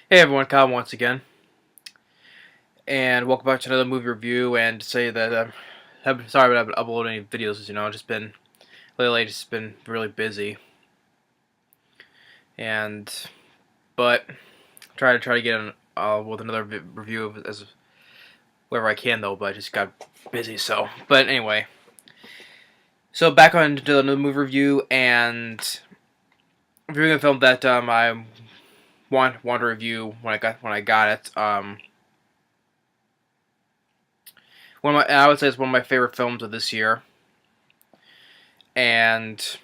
Hey everyone, Kyle once again, and welcome back to another movie review. And to say that I'm sorry about not uploading any videos. Just been lately, just been really busy, and but try to get with another review as wherever I can though. But I just got busy. But anyway, so back on to the movie review and reviewing a film that I want to review when I got it. I would say it's one of my favorite films of this year, and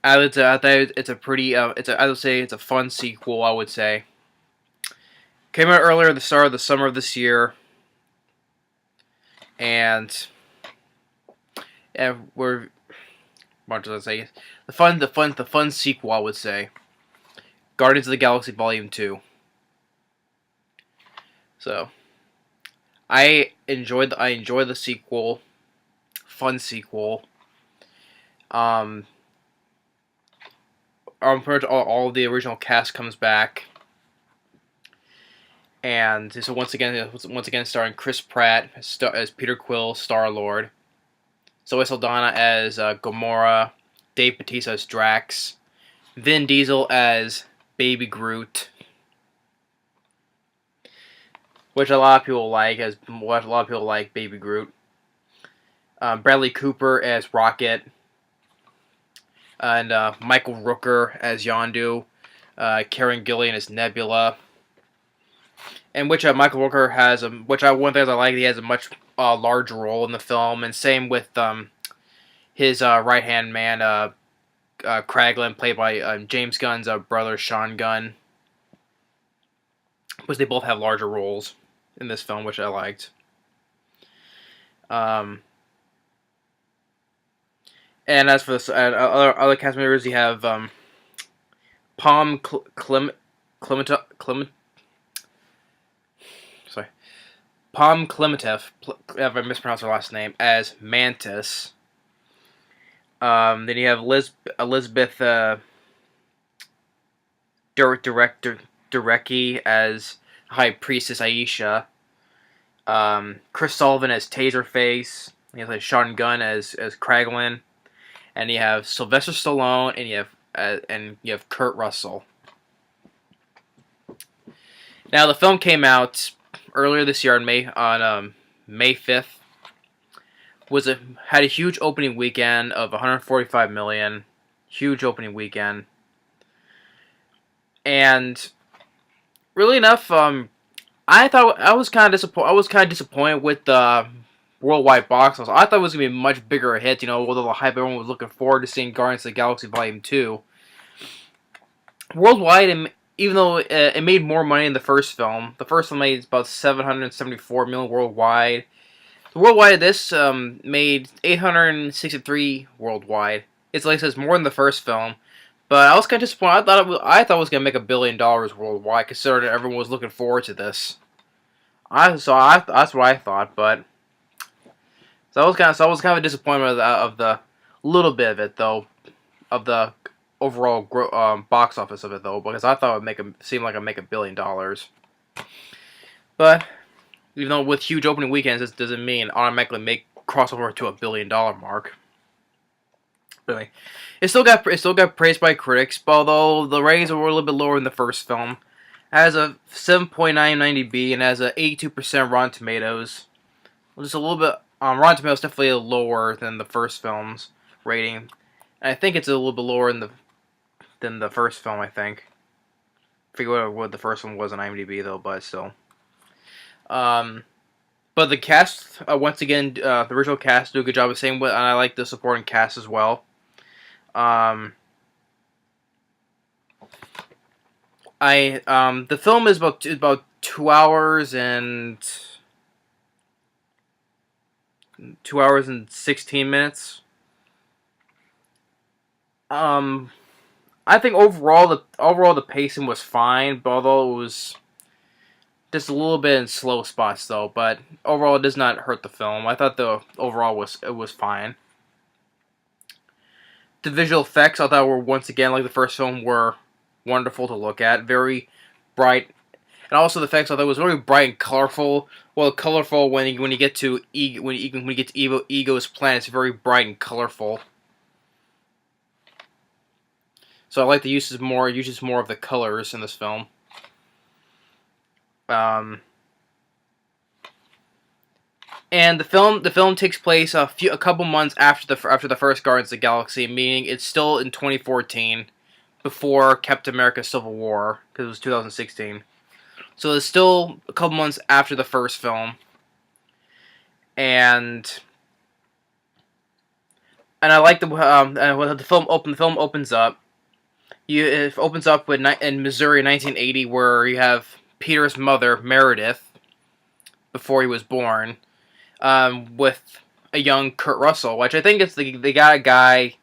I think it's a pretty I would say it's a fun sequel. I would say came out earlier at the start of the summer of this year, and we're what did I say? The fun sequel. I would say Guardians of the Galaxy Volume 2. So I enjoyed the sequel, fun sequel. Um, pretty much all of the original cast comes back, and so once again starring Chris Pratt as Peter Quill, Star-Lord, Zoe Saldana as Gamora, Dave Bautista as Drax, Vin Diesel as Baby Groot, which a lot of people like, Baby Groot. Bradley Cooper as Rocket, and Michael Rooker as Yondu, Karen Gillan as Nebula, and which Michael Rooker has one thing I like, he has a much larger role in the film, and same with his right hand man, Kraglin, played by James Gunn's brother Sean Gunn, because they both have larger roles in this film, which I liked. And as for the other cast members, you have Palm Palm Klementieff, if I mispronounced her last name, as Mantis. Then you have Elizabeth Debicki as High Priestess Aisha. Chris Sullivan as Taserface. You have Sean Gunn as Kraglin, and you have Sylvester Stallone, and you have Kurt Russell. Now the film came out earlier this year on May 5th. Had a huge opening weekend of 145 million. Huge opening weekend. And really enough, I thought I was kind of disappointed with the worldwide box office. I thought it was gonna be a much bigger hit. With all the hype, everyone was looking forward to seeing Guardians of the Galaxy Volume 2. Worldwide, even though it made more money than the first film made about 774 million worldwide. The worldwide of this made 863 worldwide. It's like I said, it's more than the first film. But I was kind of disappointed. I thought it was gonna make $1 billion worldwide, considering everyone was looking forward to this. That's what I thought, but so I was kind of disappointed of the little bit of it though, of the overall box office of it though, because I thought it would seem like it'd make $1 billion. But even though with huge opening weekends, this doesn't mean automatically cross over to $1 billion mark. But anyway, it still got praised by critics, although the ratings were a little bit lower than the first film. It has a 7.990B and has a 82% Rotten Tomatoes. Just a little bit. Rotten Tomatoes definitely lower than the first film's rating. And I think it's a little bit lower than the first film. I think. I forget what the first one was on IMDb though, but still. But the cast, once again, the original cast do a good job of saying what, and I like the supporting cast as well. The film is about 2 hours and 16 minutes. I think overall the pacing was fine, but although it was just a little bit in slow spots though, but overall it does not hurt the film. I thought overall was fine. The visual effects I thought were once again like the first film were wonderful to look at, very bright, and also the effects I thought was very bright and colorful. Well, colorful when you get to Ego's planet, it's very bright and colorful. So I like the uses more of the colors in this film. And the film takes place a couple months after the first Guardians of the Galaxy, meaning it's still in 2014, before Captain America: Civil War, because it was 2016. So it's still a couple months after the first film, and I like when the film opens up. It opens up in Missouri, 1980, where you have Peter's mother, Meredith, before he was born, with a young Kurt Russell, which I think it's they got a guy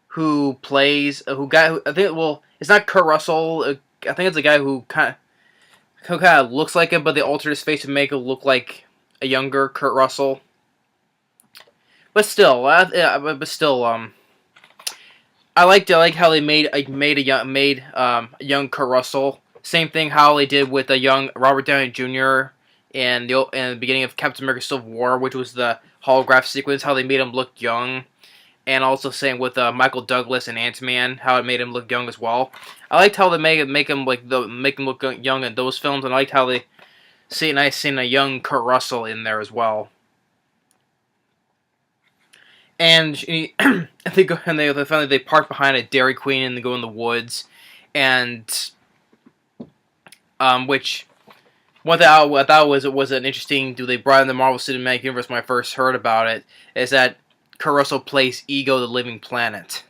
who plays it's not Kurt Russell. I think it's a guy who kind of looks like him, but they altered his face to make it look like a younger Kurt Russell. But still, I like how they made a young Kurt Russell. Same thing how they did with a young Robert Downey Jr. in the beginning of Captain America: Civil War, which was the holograph sequence. How they made him look young, and also same with Michael Douglas and Ant-Man, how it made him look young as well. I liked how they make him look young in those films, and I liked how they seen a young Kurt Russell in there as well. And they park behind a Dairy Queen and they go in the woods, and which what I thought was an interesting. They brought in the Marvel Cinematic Universe when I first heard about it, is that Kurt Russell plays Ego, the Living Planet.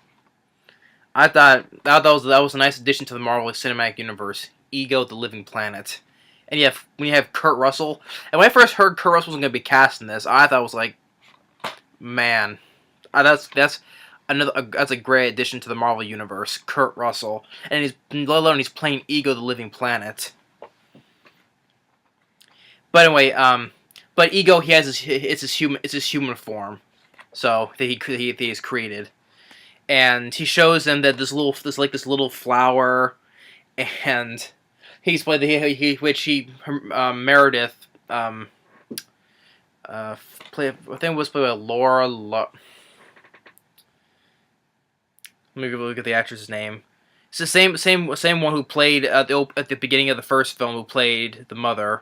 I thought that was a nice addition to the Marvel Cinematic Universe. Ego, the Living Planet, and when you have Kurt Russell, and when I first heard Kurt Russell was going to be cast in this, I thought it was like, man. That's a great addition to the Marvel Universe, Kurt Russell, and he's playing Ego, the Living Planet. But anyway, but Ego, he has his human form, so that he has created, and he shows them that this little flower, and he's played Meredith I think it was played by Laura. Let me look at the actress's name. It's the same one who played at the beginning of the first film, who played the mother.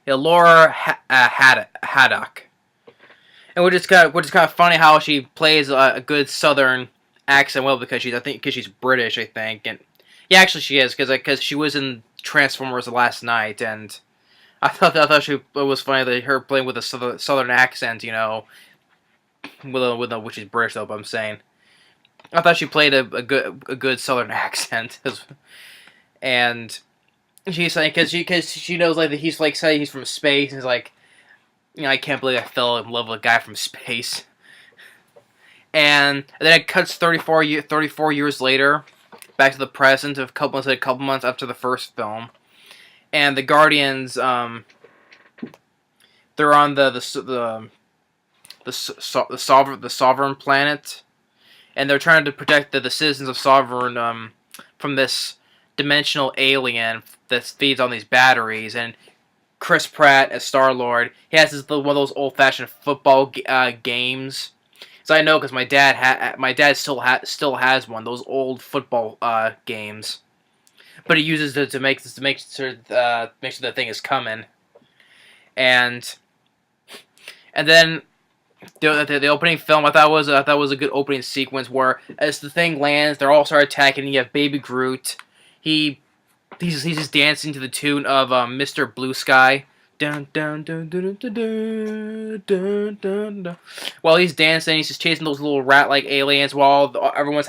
Laura Haddock. And which is kind of funny how she plays a good Southern accent well, because she's British, I think, and yeah, actually she is, because she was in Transformers last night, and I thought it was funny that her playing with a Southern accent, which is British though. But I'm saying, I thought she played a good Southern accent, and she's saying because she knows that he's saying he's from space, and he's like, I can't believe I fell in love with a guy from space. And then it cuts 34 years later, back to the present, a couple months after the first film, and the Guardians, they're on the Sovereign planet, and they're trying to protect the citizens of Sovereign from this dimensional alien that feeds on these batteries. And Chris Pratt as Star-Lord, he has one of those old-fashioned football games. So I know because my dad still has one, those old football games, but he uses it to make sure the thing is coming, and then the opening film I thought was a good opening sequence, where as the thing lands, they all start attacking. And you have Baby Groot, he's just dancing to the tune of Mr. Blue Sky. Dun, dun, dun, dun, dun, dun, dun, dun, dun. While he's dancing, he's just chasing those little rat-like aliens while everyone's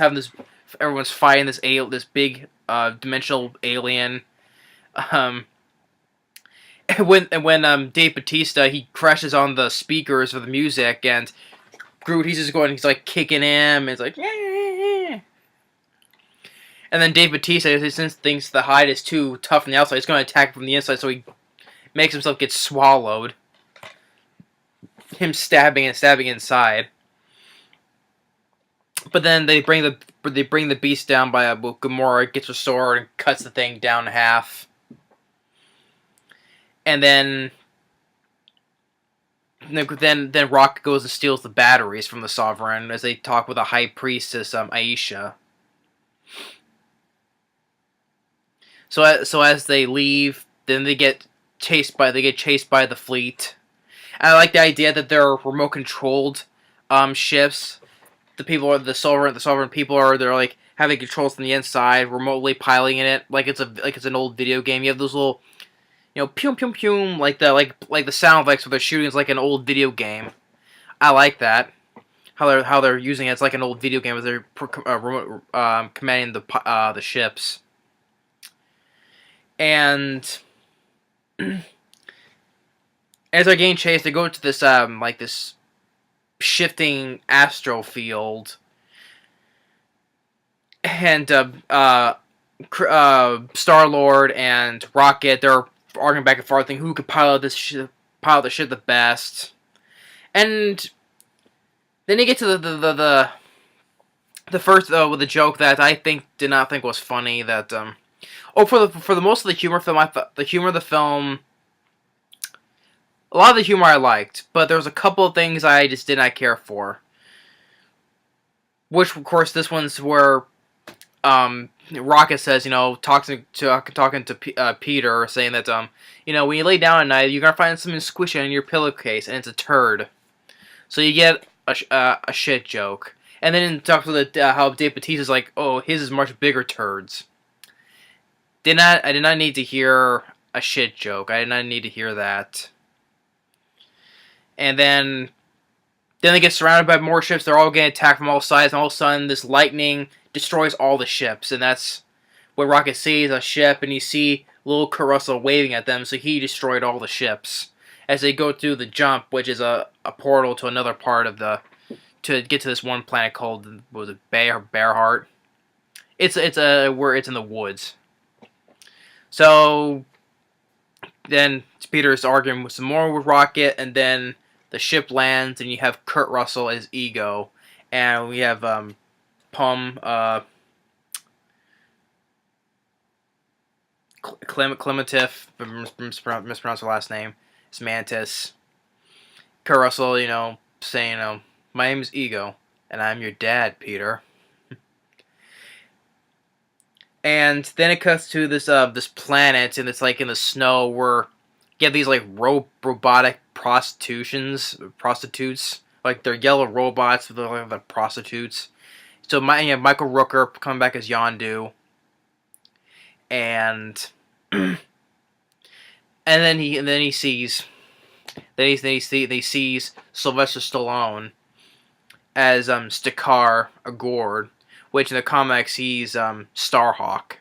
fighting this big dimensional alien. And when Dave Bautista, he crashes on the speakers of the music, and Groot, he's like kicking him, and it's like, yeah. And then Dave Bautista, since thinks the hide is too tough on the outside, he's going to attack from the inside, so he makes himself get swallowed. Him stabbing inside. But then they bring the beast down by Gamora gets her sword and cuts the thing down in half. And then Rocket goes and steals the batteries from the Sovereign as they talk with the High Priestess Aisha. So as they leave, then they get chased by the fleet. And I like the idea that they're remote controlled ships. The Sovereign people they're like having controls from the inside, remotely piloting it like it's an old video game. You have those little, pew pew pew, like the sound effects when they're shooting is like an old video game. I like that. How they're using it. It's like an old video game as they're commanding the ships. And as they're getting chased, they go to this this shifting astral field, and Star-Lord and Rocket, they're arguing back and forth, who could pilot the ship the best. And then you get to the first with a joke that I did not think was funny. That for the most of the humor film, I thought the humor of the film, a lot of the humor I liked, but there was a couple of things I just did not care for. Which, of course, this one's where Rocket says, talking to Peter, saying that, when you lay down at night, you're gonna find something squishy in your pillowcase, and it's a turd. So you get a shit joke, and then it talks about how Dave Bautista's like, oh, his is much bigger turds. I did not need to hear a shit joke. I did not need to hear that. And then they get surrounded by more ships. They're all getting attacked from all sides, and all of a sudden, this lightning destroys all the ships. And that's what Rocket sees, a ship, and you see little Kurt Russell waving at them, so he destroyed all the ships. As they go through the jump, which is a portal to another part of to get to this one planet called, what was it, Bearheart? It's in the woods. So then Peter's arguing with some more with Rocket, and then the ship lands, and you have Kurt Russell as Ego, and we have Klementieff, mispronounced her last name, it's Mantis. Kurt Russell, saying, my name is Ego, and I'm your dad, Peter. And then it cuts to this planet, and it's like in the snow where you have these like robotic prostitutes, like they're yellow robots, but they're like the prostitutes. So Michael Rooker coming back as Yondu, and then he sees Sylvester Stallone as Stakar Agord, which in the comics he's Starhawk.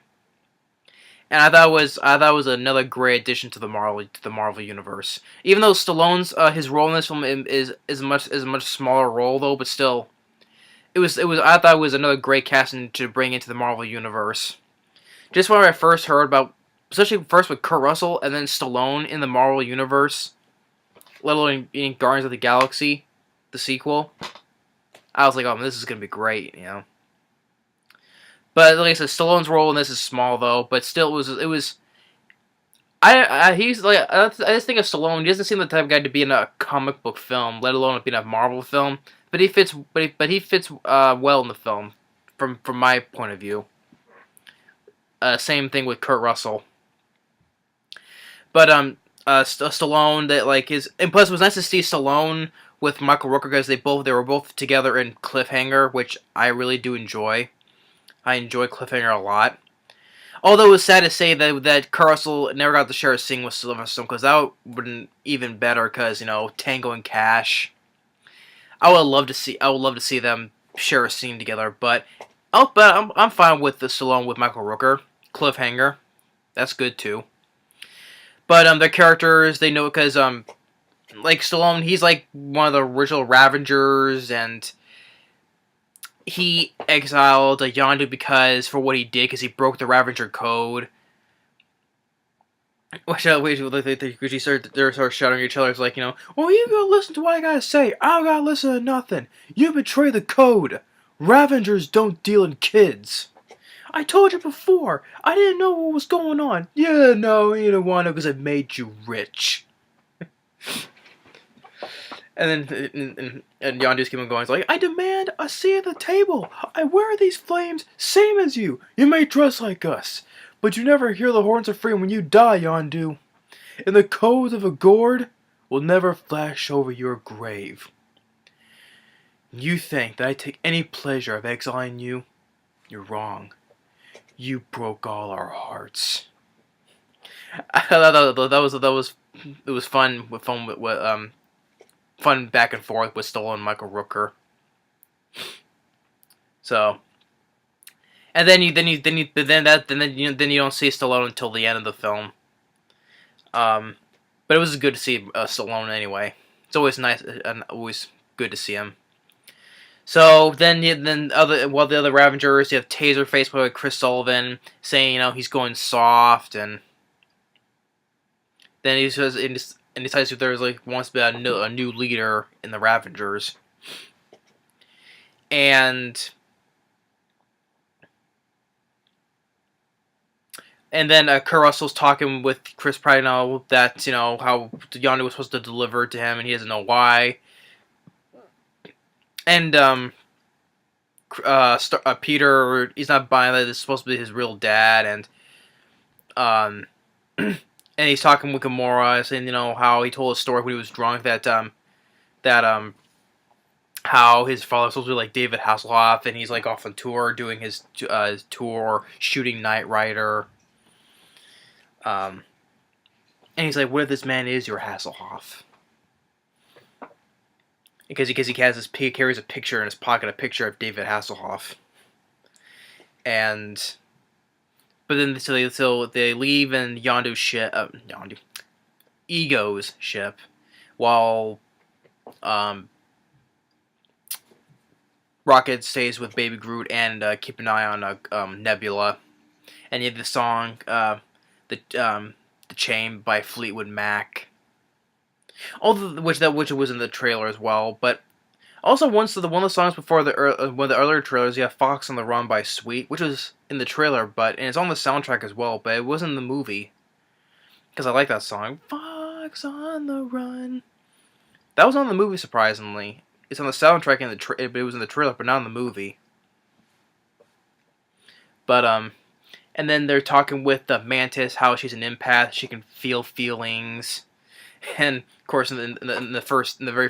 And I thought it was another great addition to the Marvel universe. Even though Stallone's his role in this film is a much smaller role though, but still, I thought it was another great casting to bring into the Marvel universe. Just when I first heard about, especially first with Kurt Russell and then Stallone in the Marvel universe, let alone in Guardians of the Galaxy, the sequel, I was like, oh, this is gonna be great, But like I said, Stallone's role in this is small though, but still it was. He's like, I just think of Stallone. He doesn't seem the type of guy to be in a comic book film, let alone be in a Marvel film. But he fits. But he fits well in the film, from my point of view. Same thing with Kurt Russell. But Stallone, that like his, and plus it was nice to see Stallone with Michael Rooker because they were both together in Cliffhanger, which I really do enjoy. I enjoy Cliffhanger a lot. Although it was sad to say that Kurt Russell never got to share a scene with Sylvester, because that would been even better. Because Tango and Cash, I would love to see them share a scene together. But I'm fine with the Stallone with Michael Rooker Cliffhanger. That's good too. But their characters, they know, because like Stallone, he's like one of the original Ravagers, and he exiled Yondu because for what he did, because he broke the Ravager code. Which he started shouting at each other. It's like, well, you gotta listen to what I gotta say. I don't gotta listen to nothing. You betray the code. Ravagers don't deal in kids. I told you before. I didn't know what was going on. Yeah, no, you don't want to because I made you rich. And then and Yondu's keeping going. It's like, I demand a seat at the table. I wear these flames, same as you. You may dress like us, but you never hear the horns of freedom when you die, Yondu. And the codes of a gourd will never flash over your grave. You think that I take any pleasure of exiling you? You're wrong. You broke all our hearts. It was fun with fun back and forth with Stallone and Michael Rooker. So, and then you don't see Stallone until the end of the film. But it was good to see Stallone anyway. It's always nice and always good to see him. So then the other Ravagers, you have Taserface by Chris Sullivan saying he's going soft, and then he says and decides if there's wants to be a new leader in the Ravagers, and then Kurt Russell's talking with Chris Pratt that how Yondu was supposed to deliver it to him and he doesn't know why. And Peter, he's not buying that it's supposed to be his real dad, and and he's talking with Gamora, saying how he told a story when he was drunk that how his father was supposed to be like David Hasselhoff, and he's off on tour doing his tour shooting Knight Rider. And he's like, what if this man is your Hasselhoff? Because he carries a picture in his pocket, a picture of David Hasselhoff. But then so they leave in Yondu's ship, Ego's ship, while Rocket stays with Baby Groot and keep an eye on Nebula. And you have the song, the Chain by Fleetwood Mac. Which was in the trailer as well, but also one of the songs before one of the earlier trailers, you have Fox on the Run by Sweet, which was in the trailer, and it's on the soundtrack as well, but it wasn't in the movie because I like that song. Fox on the Run. That was on the movie, surprisingly. It's on the soundtrack but it was in the trailer, but not in the movie. But and then they're talking with the Mantis, how she's an empath, she can feel feelings. And of course, not in the first teaser,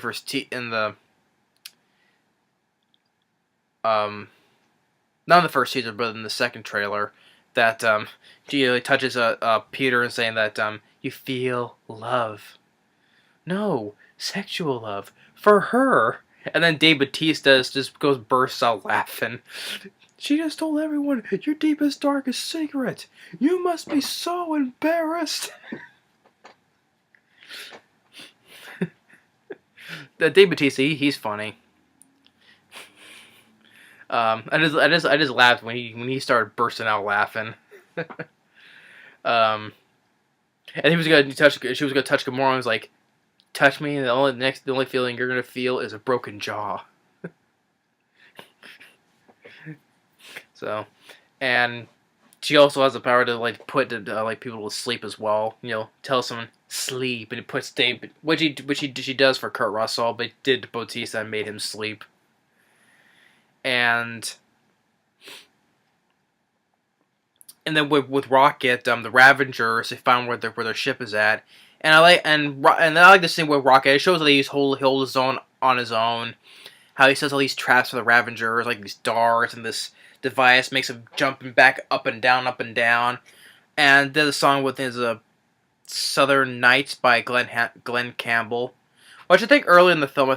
but in the second trailer, that she touches Peter and saying that you feel love, no sexual love for her, and then Bautista just bursts out laughing. She just told everyone your deepest, darkest secret. You must be so embarrassed. Dave Bautista, he's funny. I just laughed when he started bursting out laughing. And she was gonna touch Gamora and was like, touch me, and the only feeling you're gonna feel is a broken jaw. So, and she also has the power to put people to sleep as well. Tell someone sleep, and it puts Dave, which she does for Kurt Russell, but did to Bautista and made him sleep. And then with Rocket, the Ravagers, they found where their ship is at, and I like this scene with Rocket. It shows that he's hold his own on his own. How he sets all these traps for the Ravagers, like these darts, and this device makes him jumping back up and down, and there's a song with his Southern Nights by Glenn Campbell, which I think early in the film,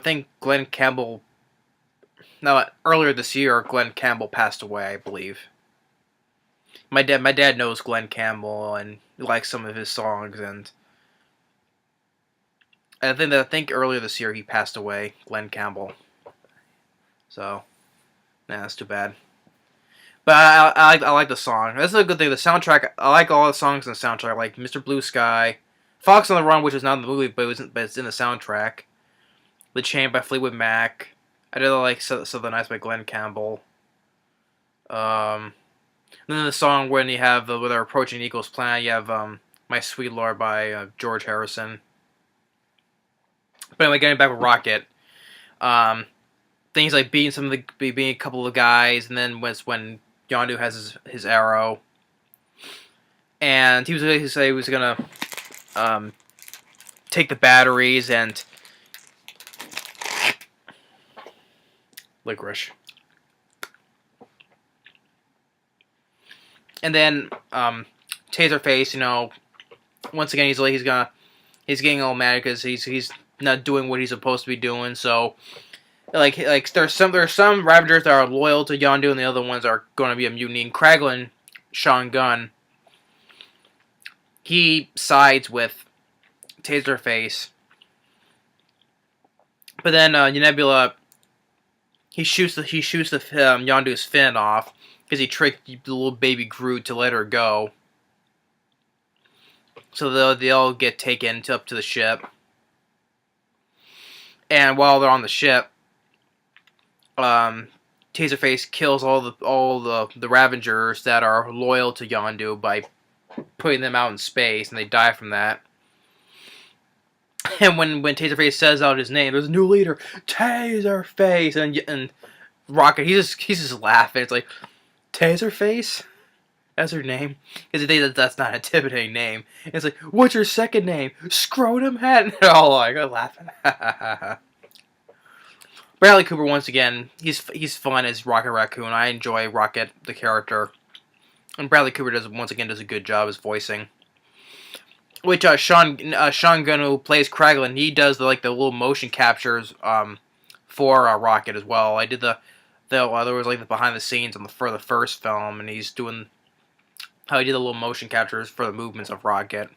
earlier this year, Glenn Campbell passed away, I believe. My dad knows Glenn Campbell and likes some of his songs, and I think earlier this year he passed away, Glenn Campbell. So, that's too bad. But I like the song. That's a good thing. The soundtrack, I like all the songs in the soundtrack. I like Mr. Blue Sky, Fox on the Run, which is not in the movie, but it's in the soundtrack. The Chain by Fleetwood Mac, I did like Southern Nights by Glenn Campbell. And then the song when you have when they're approaching Eagle's Planet, you have My Sweet Lord by George Harrison. But anyway, getting back with Rocket, things like beating a couple of guys, and then when Yondu has his arrow, and he was gonna take the batteries and licorice. And then Taserface, once again he's getting all mad because he's not doing what he's supposed to be doing. So like there's some Ravagers that are loyal to Yondu, and the other ones are going to be a mutiny. And Kraglin, Sean Gunn, he sides with Taserface, but then Nebula, he shoots the Yondu's fin off because he tricked the little baby Groot to let her go. So they all get taken up to the ship, and while they're on the ship, Taserface kills all the Ravagers that are loyal to Yondu by putting them out in space, and they die from that. And when Taserface says out his name, there's a new leader, Taserface, and Rocket, he's just laughing. It's like, Taserface? That's her name? Because they think that's not a intimidating name. And it's like, what's your second name? Scrotum Hat? And they're all like, laughing. Bradley Cooper, once again, he's fun as Rocket Raccoon. I enjoy Rocket, the character. And Bradley Cooper does a good job as voicing. Which Sean Gunn, who plays Kraglin, he does the little motion captures for Rocket as well. I did there was the behind the scenes for the first film, and he's doing how he did the little motion captures for the movements of Rocket.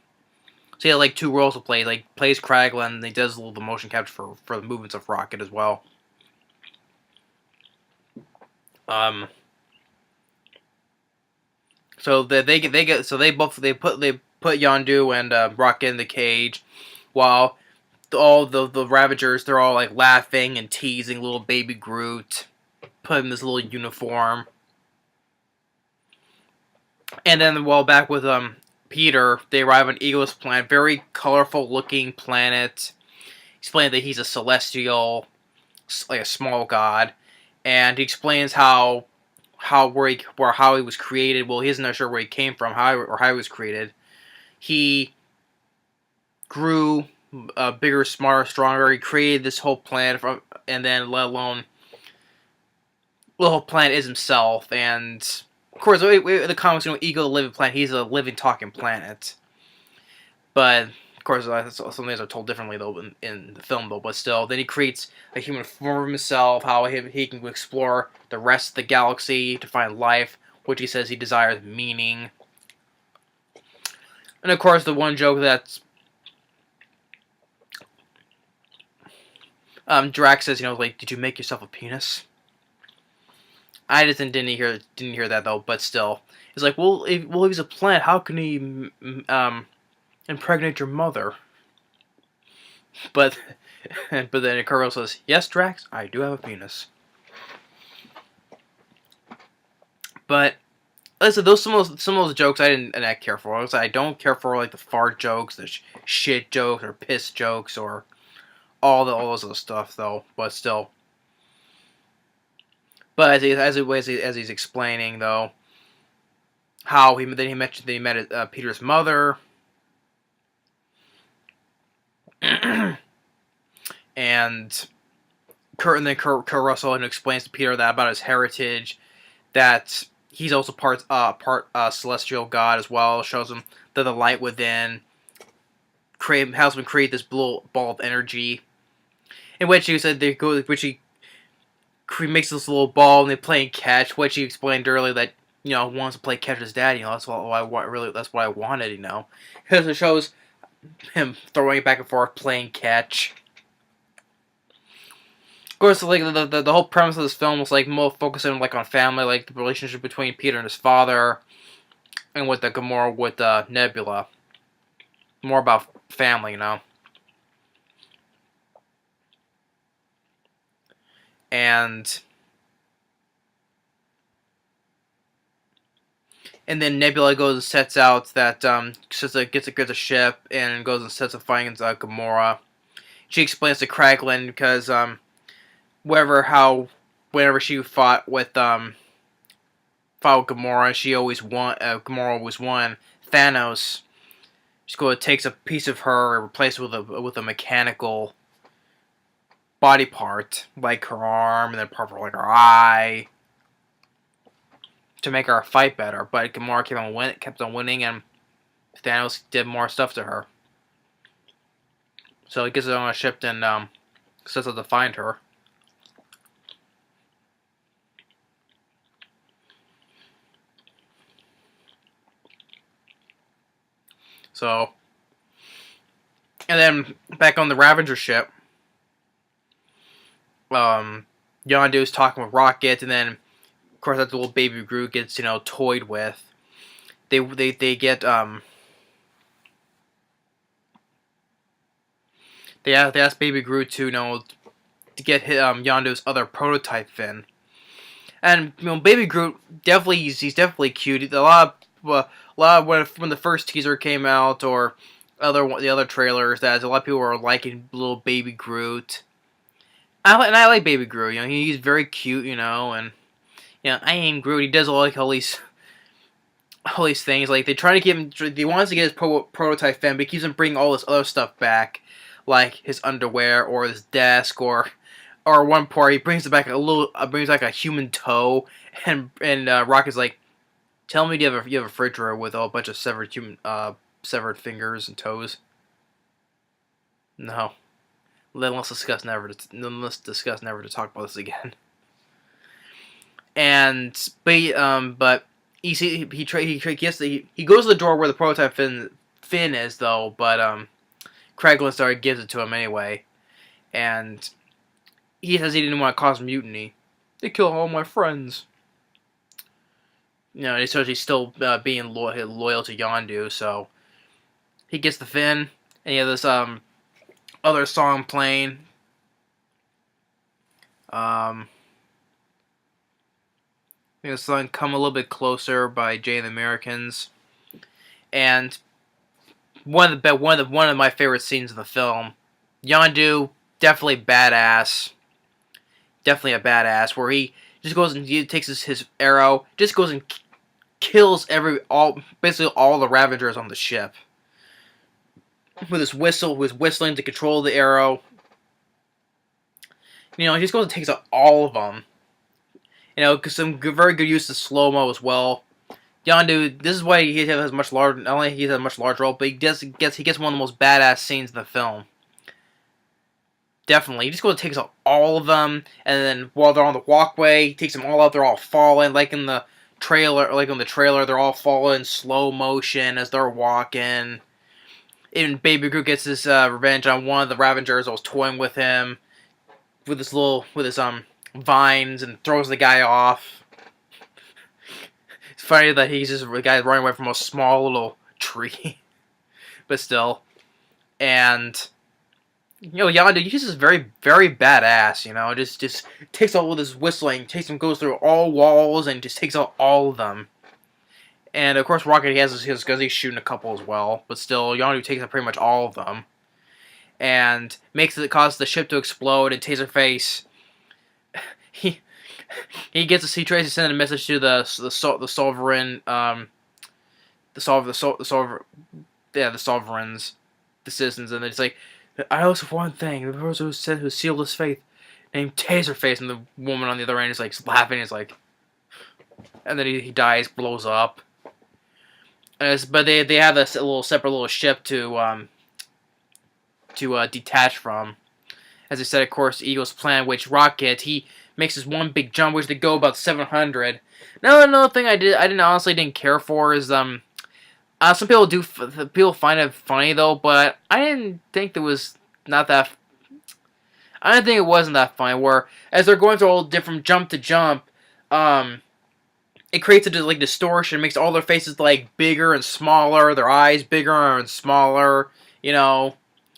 So he had two roles to play. Plays Kraglin, and he does the motion capture for the movements of Rocket as well. So they put Yondu and Rocket in the cage, while all the Ravagers, they're all laughing and teasing little baby Groot, put him in this little uniform. And then while back with Peter, they arrive on Eagle's planet, very colorful looking planet. Explain that he's a celestial, a small god, and he explains how he was created. Well, he isn't sure where he came from, how he was created. He grew bigger, smarter, stronger. He created this whole planet, and then let alone the whole planet is himself. And of course, the comics, Eagle, the living planet. He's a living, talking planet. But of course, some things are told differently though in the film though. But still, then he creates a human form of himself. How he can explore the rest of the galaxy to find life, which he says he desires meaning. And of course, the one joke that's Drax says, did you make yourself a penis? I just didn't hear that though. But still, it's like, well, if he's a plant, how can he impregnate your mother? But then Kuro says, yes, Drax, I do have a penis. But listen, some of those jokes I didn't care for. I don't care for the fart jokes, the shit jokes, or piss jokes, or all those other stuff though. But still, but as he's explaining though, how he mentioned that he met Peter's mother, and then Kurt Russell explains to Peter that about his heritage, that he's also part celestial god as well. Shows him that the light within helps him create this blue ball of energy. In which he said he makes this little ball and they play catch. Which he explained earlier that wants to play catch with his dad. That's what I want. That's what I wanted. Because it shows him throwing it back and forth, playing catch. Of course, the whole premise of this film was more focusing on family, the relationship between Peter and his father, and with Gamora with Nebula. More about family, and then Nebula goes and sets out that gets a ship and goes and sets a fight against Gamora. She explains to Kraglin because whenever she fought with Gamora, she always won. Gamora always won. Thanos. She goes takes a piece of her and replaces it with a mechanical body part, like her arm, and then part for like her eye, to make her fight better. But Gamora kept on winning, and Thanos did more stuff to her. So he gets it on a ship and sets out to find her. So, and then back on the Ravager ship, Yondu's talking with Rocket, and then of course that little baby Groot gets toyed with. They get they ask baby Groot to to get Yondu's other prototype fin, and baby Groot he's definitely cute. A lot when the first teaser came out or the other trailers, that a lot of people were liking little baby Groot. I like baby Groot. He's very cute. And I am Groot. He does all these things. Like they try to give him. He wants to get his prototype fin, but he keeps on bringing all this other stuff back, like his underwear or his desk or one part he brings back a human toe, and Rocket's like, tell me you have a refrigerator with a bunch of severed fingers and toes. No. Let's discuss never to talk about this again. But he goes to the door where the prototype fin is though, but Kraglin gives it to him anyway, and he says he didn't want to cause mutiny. They kill all my friends. So he's still being loyal to Yondu, so he gets the fin, and he has this other song playing. The song "Come a Little Bit Closer" by Jay and the Americans, and one of my favorite scenes in the film. Yondu, definitely badass, definitely a badass. Where he just goes and he takes his arrow, just goes and kills basically all the Ravagers on the ship with his whistle, who's whistling to control the arrow. He just goes and takes out all of them. Because some very good use of slow-mo as well. Yondu, this is why he has much larger. Not only he has a much larger role, but he gets one of the most badass scenes in the film. Definitely, he just goes and takes out all of them, and then while they're on the walkway, he takes them all out. They're all falling, like in the trailer. They're all falling in slow motion as they're walking. And Baby Groot gets his revenge on one of the Ravagers that was toying with him with his vines, and throws the guy off. It's funny that he's just a guy running away from a small little tree, but still. And Yondu, he's just very, very badass. Just takes all of this whistling, goes through all walls, and just takes out all of them. And of course, Rocket, he has his because he's shooting a couple as well, but still, Yondu takes out pretty much all of them, and causes the ship to explode. And Taserface, he tries to send a message to the Sovereign, the Sovereigns, the citizens, and it's like, I ask for one thing: the person who sealed his faith, named Taserface, and the woman on the other end is like laughing. Is like, and then he dies, blows up. But they have this separate little ship to detach from. As I said, of course, Eagle's plan, which Rocket, he makes this one big jump, which they go about 700. Now, another thing I didn't care for is some people find it funny though, but I didn't think it was not that. I didn't think it wasn't that funny. Where as they're going through all different jump to jump, it creates a distortion, makes all their faces bigger and smaller, their eyes bigger and smaller.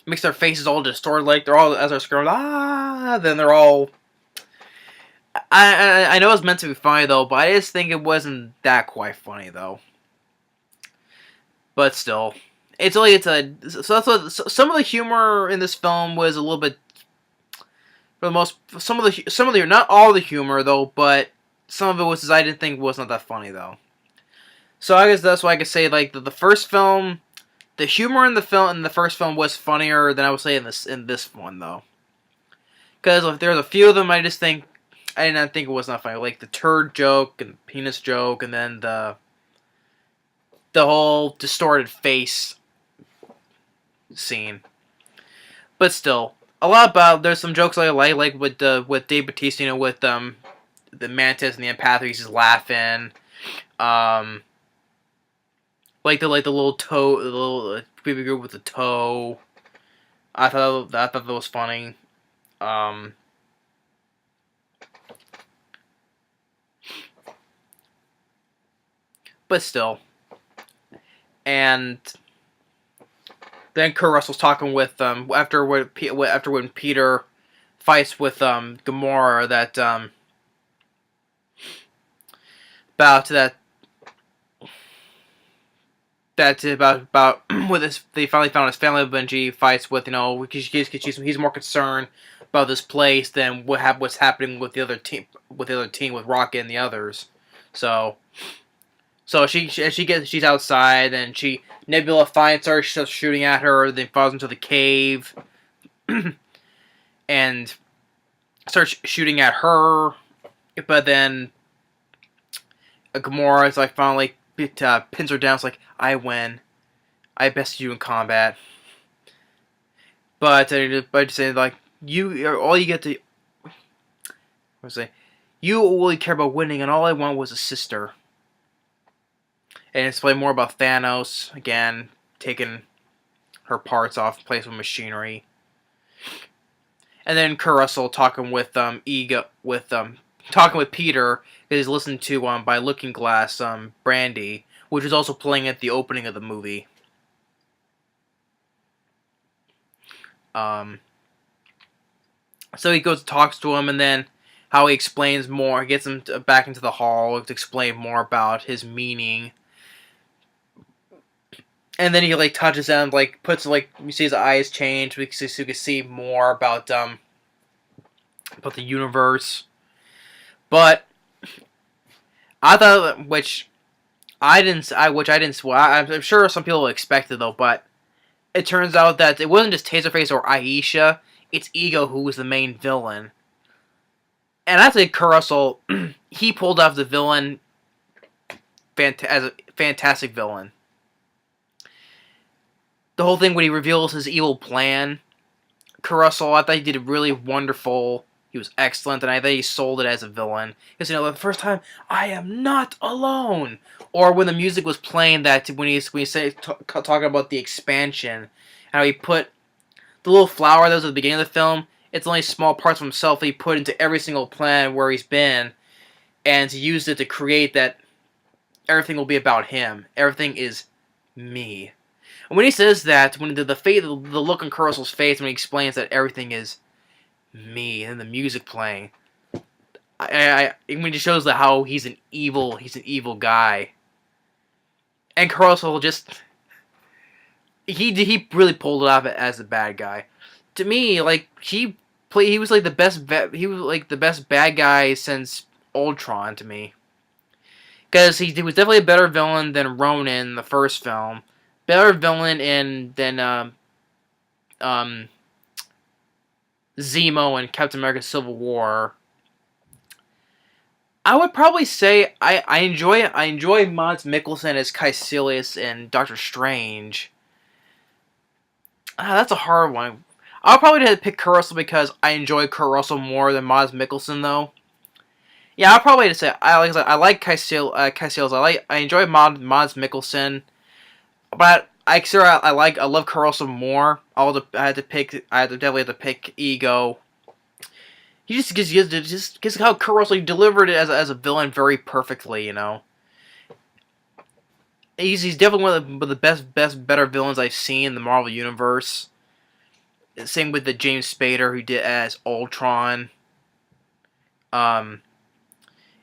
Makes their faces all distorted, they're all as they're screaming, ah. Then they're all. I know it's meant to be funny though, but I just think it wasn't that quite funny though. But still, it's a so that's what some of the humor in this film was a little bit for the most some of the not all the humor though, but some of it was I didn't think was not that funny though. So I guess that's why I could say like the first film, the humor in the first film was funnier than I would say in this one though. Because if there's a few of them, I did not think it was not funny. Like the turd joke and the penis joke, and then the whole distorted face scene. But still, a lot about there's some jokes I like with Dave Bautista, with the mantis and the empathy, he's just laughing. Um, the little toe, the little baby girl with the toe. I thought that was funny. But still, and then Kurt Russell's talking with after when Peter fights with Gamora about about with this they finally found his family. Benji fights with he's more concerned about this place than what's happening with the other team with Rocket and the others. So she's outside and Nebula finds her. She starts shooting at her. Then falls into the cave and starts shooting at her. But then Gamora is like finally pins her down. It's like, I win. I bested you in combat. But saying like all you get to. What was I say? You only care about winning, and all I want was a sister. And explain more about Thanos again, taking her parts off, place with machinery. And then Kurt Russell talking with talking with Peter, that he's listened to by Looking Glass, Brandy, which was also playing at the opening of the movie. So he goes and talks to him, and then how he explains more, gets him back into the hall to explain more about his meaning. And then he touches him, puts you see his eyes change, so you can see more about the universe. But I thought, I'm sure some people expected though, but it turns out that it wasn't just Taserface or Aisha, it's Ego who was the main villain. And I think Kurt Russell, he pulled off the villain as a fantastic villain. The whole thing when he reveals his evil plan, Kurt Russell, I thought he did really wonderful. He was excellent, and I thought he sold it as a villain. Because, the first time, I am not alone! Or when the music was playing, that when he talking about the expansion, how he put the little flower that was at the beginning of the film, it's only small parts of himself that he put into every single plan where he's been, and he used it to create that everything will be about him. Everything is me. And when he says that, when the look on Kurt Russell's face when he explains that everything is me, and the music playing, when he shows that how he's an evil guy, and Kurt Russell he really pulled it off as a bad guy. To me, he was the best bad guy since Ultron to me, because he was definitely a better villain than Ronan in the first film. Better villain than Zemo in Captain America: Civil War. I would probably say I enjoy Mads Mikkelsen as Caecilius in Doctor Strange. That's a hard one. I'll probably have to pick Kurt Russell because I enjoy Kurt Russell more than Mads Mikkelsen though. Yeah, I'll probably have to say I like Caecilius. I enjoy Mads Mikkelsen. But I love Kurt Russell more. I had to definitely have to pick Ego. He just how Kurt Russell delivered it as a villain very perfectly. He's definitely one of the better villains I've seen in the Marvel Universe. Same with the James Spader who did as Ultron.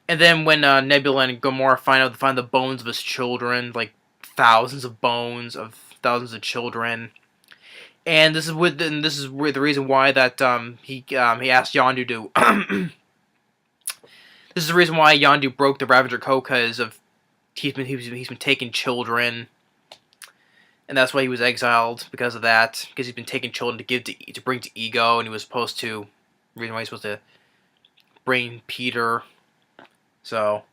And then when Nebula and Gamora find the bones of his children, like thousands of bones of thousands of children, and this is the reason why that he asked Yondu to. This is the reason why Yondu broke the Ravager code, because of he's been taking children, and that's why he was exiled, because of that, because he's been taking children to bring to Ego, and he was supposed to. The reason why he's supposed to bring Peter. So,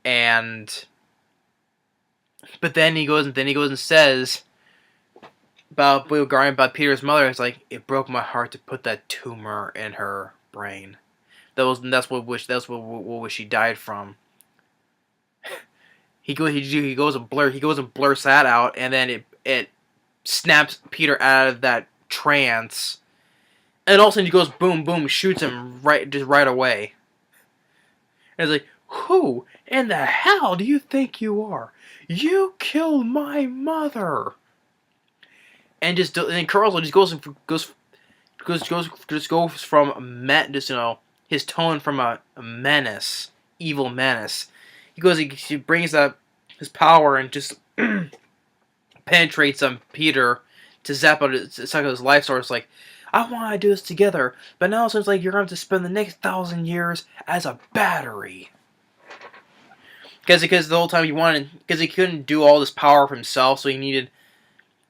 and but then he goes and says about Peter's mother. It's like, it broke my heart to put that tumor in her brain. That's what she died from. He goes and blurs that out, and then it snaps Peter out of that trance, and all of a sudden he goes boom boom, shoots him right away. And it's like, who in the hell do you think you are? You killed my mother. And Carlso just goes from his tone from a menace, evil menace. He brings up his power and just penetrates Peter to zap out his life source. Like, I want to do this together, but now it seems like you're going to have to spend the next 1,000 years as a battery. Because the whole time because he couldn't do all this power for himself, so he needed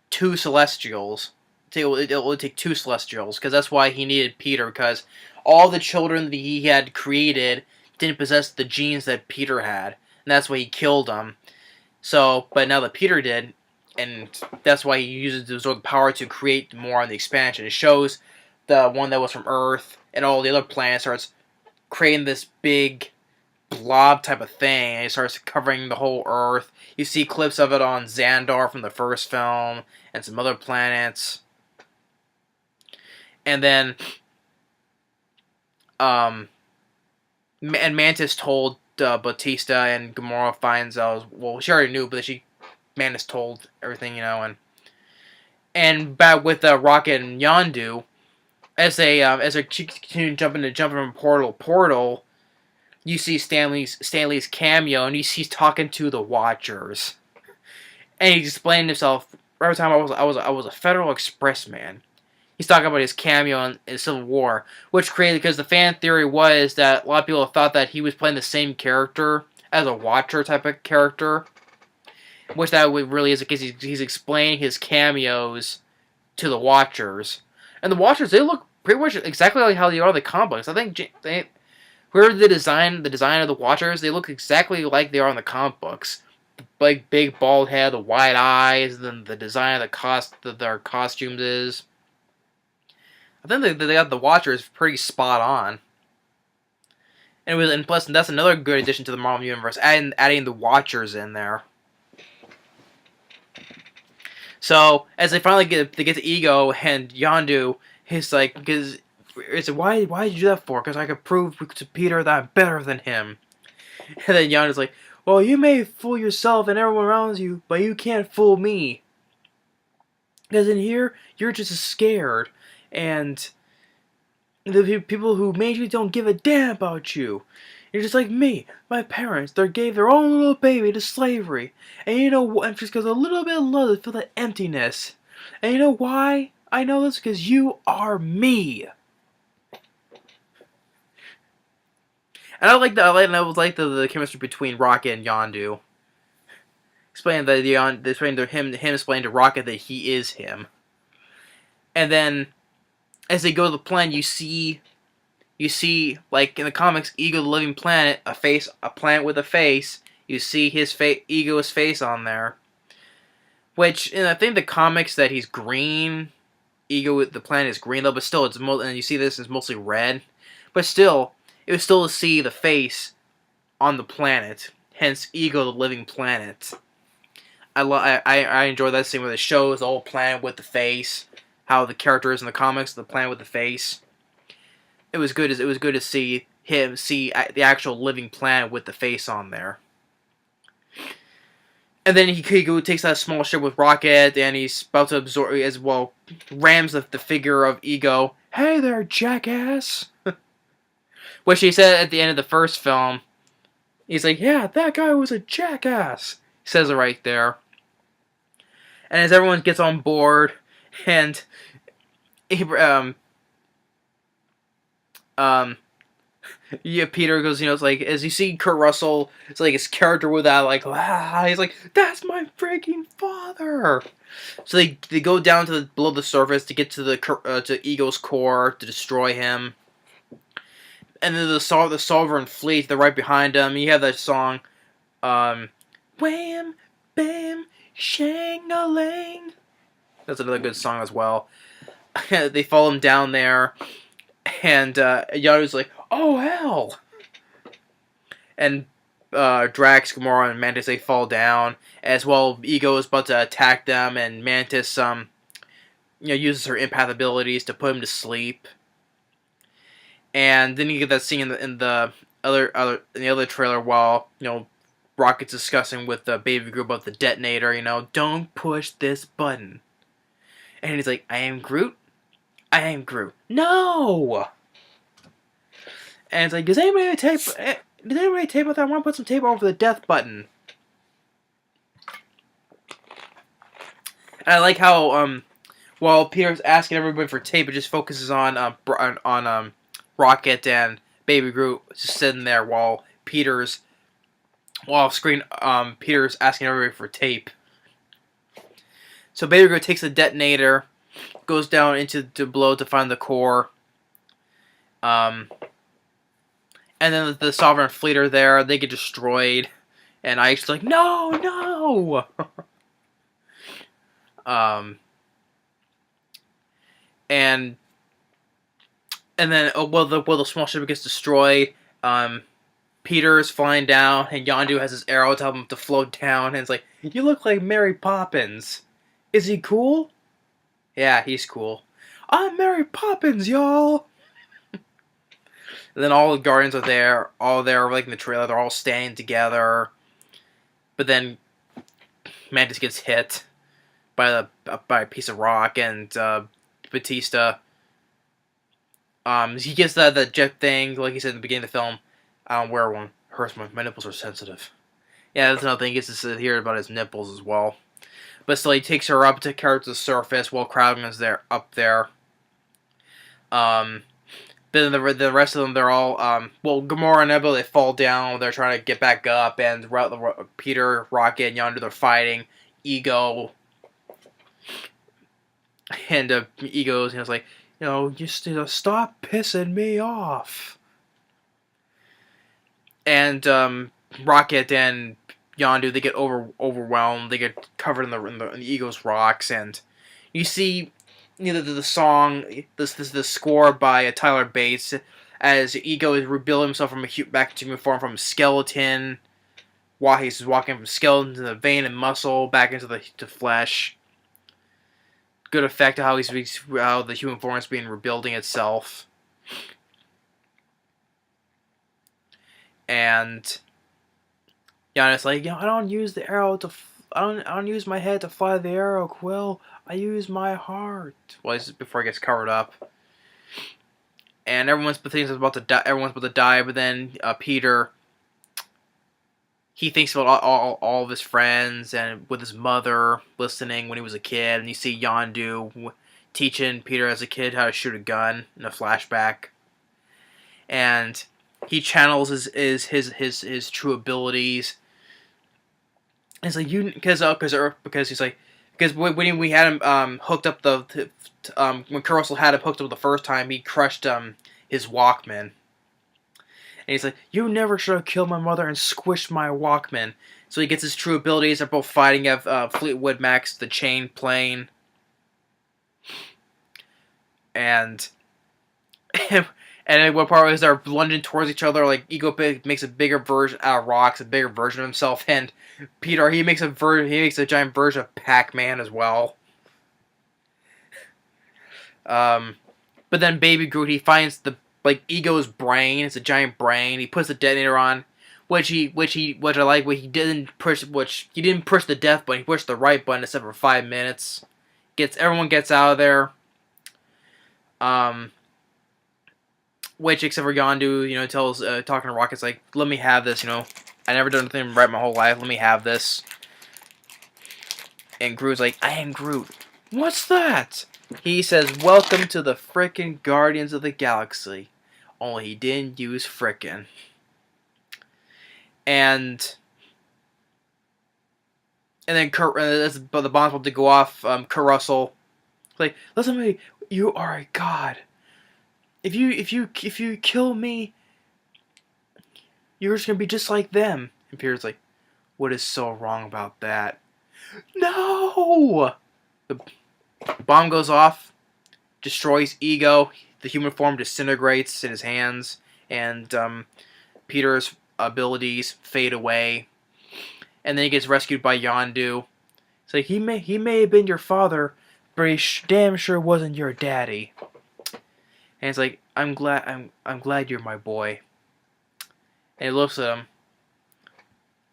2 Celestials. It would take 2 Celestials, because that's why he needed Peter, because all the children that he had created didn't possess the genes that Peter had, and that's why he killed them. So, but now that Peter did, and that's why he uses the power to create more on the expansion. It shows the one that was from Earth and all the other planets starts creating this big blob type of thing, and it starts covering the whole Earth. You see clips of it on Xandar from the first film and some other planets. And then and Mantis told Bautista, and Gamora finds out, well, she already knew, but Mantis told everything, and back with Rocket and Yondu, as they continue jumping from portal to portal, you see Stanley's cameo, and he's talking to the Watchers, and he's explaining himself. Every time I was a Federal Express man. He's talking about his cameo in Civil War, which created, because the fan theory was that a lot of people thought that he was playing the same character as a Watcher type of character, which that really is, because he's explaining his cameos to the Watchers, and the Watchers, they look pretty much exactly like how they are in the comic books. I think whoever the design of the Watchers, they look exactly like they are in the comic books. Like big bald head, the wide eyes, then the design of their costumes is. I think they got the Watchers pretty spot on. And plus that's another good addition to the Marvel Universe, adding the Watchers in there. So as they finally get to Ego and Yondu, he's like, because it's why did you do that for? Because I could prove to Peter that I'm better than him. And then Yondu's like, well, you may fool yourself and everyone around you, but you can't fool me. Because in here, you're just scared. And the people who made you don't give a damn about you. You're just like me. My parents, they gave their own little baby to slavery. And you know what? Just because a little bit of love to fill that emptiness. And you know why I know this? Because you are me. And I like the chemistry between Rocket and Yondu. Explaining to Rocket that he is him. And then as they go to the planet, you see, like in the comics, Ego the Living Planet, a planet with a face. You see Ego's face on there. Which, and I think the comics that he's green, Ego the planet is green though, but still, and you see this is mostly red. But still, it was still to see the face on the planet. Hence, Ego the Living Planet. I enjoy that scene where it shows the whole planet with the face. How the character is in the comics, the planet with the face. It was good to see the actual living planet with the face on there. And then he takes that small ship with Rocket, and he's about to absorb as well, rams the figure of Ego. Hey there, jackass! Which he said at the end of the first film, He's like, yeah, that guy was a jackass. He says it right there. And as everyone gets on board, and um, yeah, Peter goes, it's like, as you see Kurt Russell, it's like his character with that, like, he's like, that's my freaking father. So they go down to below the surface to get to the to Ego's core to destroy him. And then the Sullivan fleet, they're right behind him. You have that song, Wham, Bam, Shang-a-Lang. That's another good song as well. They follow him down there, and Yondu's like, oh hell! And Drax, Gamora, and Mantis, they fall down. As well, Ego is about to attack them, and Mantis uses her empath abilities to put him to sleep. And then you get that scene in the other trailer while Rocket's discussing with the Baby Groot about the detonator. Don't push this button. And he's like, I am Groot. I am Groot. No. And it's like, does anybody tape? Does anybody tape with that? I want to put some tape over the death button. And I like how while Peter's asking everybody for tape, it just focuses on Rocket and Baby Groot just sitting there while Peter's asking everybody for tape. So Baby Groot takes the detonator, goes down into below to find the core. And then the Sovereign Fleet are there. They get destroyed, and Ike's like, no. And then the small ship gets destroyed. Peter's flying down, and Yondu has his arrow to help him to float down. And it's like, you look like Mary Poppins. Is he cool? Yeah, he's cool. I'm Mary Poppins, y'all. And then all the Guardians are there, like in the trailer. They're all standing together. But then Mantis gets hit by a piece of rock, and Bautista. He gets the jet thing, like he said in the beginning of the film. I don't wear one. Hurts my nipples are sensitive. Yeah, that's another thing. He gets to hear about his nipples as well. But still, he takes her up to carry her to the surface while Crowden is up there. Then the rest of them, they're all, Gamora and Nebula, they fall down. They're trying to get back up, and Peter, Rocket, and Yondu, they're fighting. Ego. And Ego's, like, just stop pissing me off. And Rocket and Yondu, they get overwhelmed. They get covered in the Ego's rocks, and you see the song, the score by Tyler Bates, as Ego is rebuilding himself back to human form from a skeleton, while he's walking from skeleton to the vein and muscle back into the flesh. Good effect of how the human form is being rebuilding itself. And Giannis like, I don't use the arrow I don't use my head to fly the arrow, Quill. I use my heart. Well, this is before it gets covered up. And everyone's thinking about to die. Everyone's about to die, but then Peter, he thinks about all of his friends and with his mother listening when he was a kid. And you see Yondu teaching Peter as a kid how to shoot a gun in a flashback. And he channels his true abilities. And it's like because he's like, because when we had him hooked up when Kurt Russell had him hooked up the first time, he crushed his Walkman. And he's like, you never should have killed my mother and squished my Walkman. So he gets his true abilities. They're both fighting at Fleetwood Mac's the chain plane. And what part is they're lunging towards each other, like Ego makes a bigger version out of rocks, a bigger version of himself, and Peter he makes a giant version of Pac-Man as well. But then Baby Groot, he finds Ego's brain. It's a giant brain. He puts the detonator on, which I like. He didn't push the death button. He pushed the right button except for 5 minutes. Everyone gets out of there. Which, except for Yondu, tells, talking to Rocket's like, let me have this, I never done anything right my whole life. Let me have this. And Groot's like, I am Groot. What's that? He says, welcome to the frickin' Guardians of the Galaxy. Only he didn't use frickin'. And then the bomb's about to go off. Kurt Russell, like, listen to me. You are a god. If you kill me, you're just gonna be just like them. And Peter's like, what is so wrong about that? No! The bomb goes off, destroys Ego. The human form disintegrates in his hands, and Peter's abilities fade away. And then he gets rescued by Yondu. It's like, he may have been your father, but he damn sure wasn't your daddy. And it's like, I'm glad you're my boy. And he looks at him.